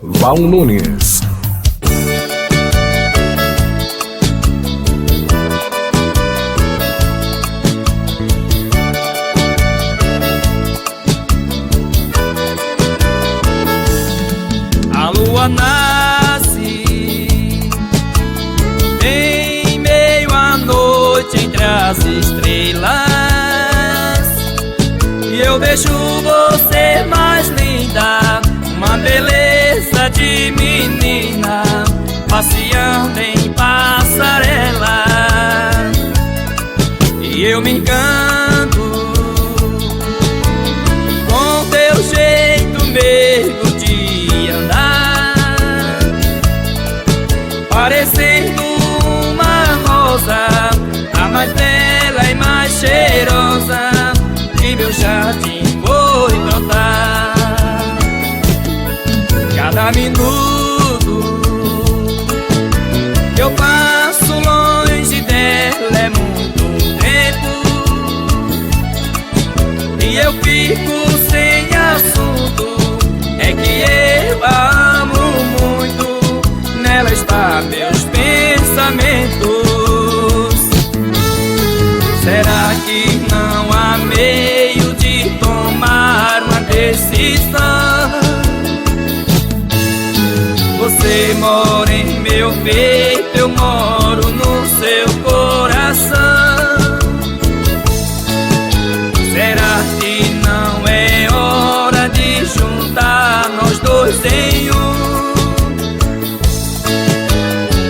Val Nunes. A lua nasce em meio à noite entre as estrelas, e eu vejo você mais linda, uma beleza de menina, passeando em passarela. E eu me encanto com teu jeito meigo de andar, parecendo uma rosa, a mais bela e mais cheirosa que meu jardim foi brotar. Cada minuto que eu passo longe dela é muito tempo, e eu fico sem assunto. É que eu a amo muito, nela está meus pensamentos. Será que não há meio de tomar uma decisão? Você mora em meu peito, eu moro no seu coração. Será que não é hora de juntar nós dois em um?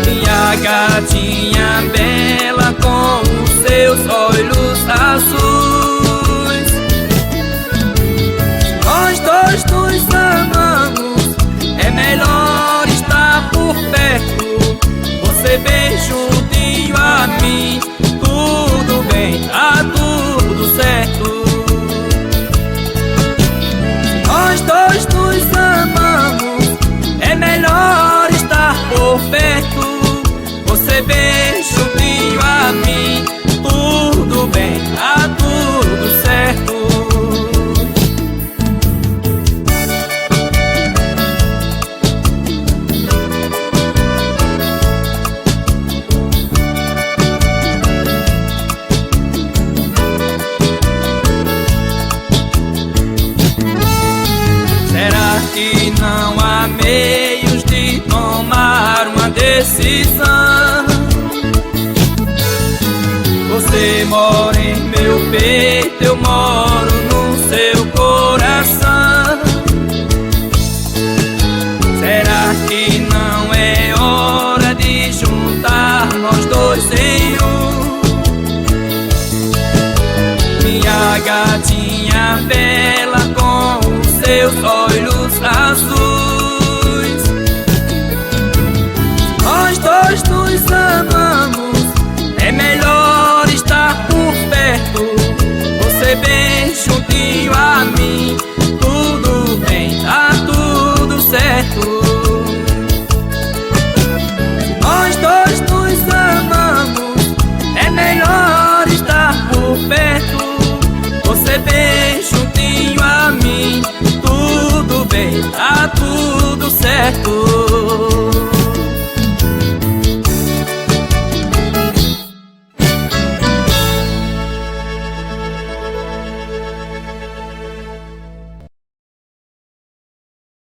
Minha gatinha bela com os seus olhos azuis, nós dois nos amamos, é melhor estar por perto. Você bem juntinho a mim, tudo bem, tá tudo certo. Nós dois nos amamos, é melhor estar por perto. Você bem juntinho a mim, tudo bem, tá tudo certo. Será que não há meios de tomar uma decisão? Você mora em meu peito, eu moro no seu coração. Será que não é hora de juntar nós dois em um? Minha gatinha bela com os seus olhos azuis, nós dois nos amamos, é melhor estar por perto. Você bem juntinho a mim, tudo bem, tá tudo certo. Nós dois nos amamos, é melhor estar por perto. Você bem juntinho a mim, tudo bem, tá tudo certo.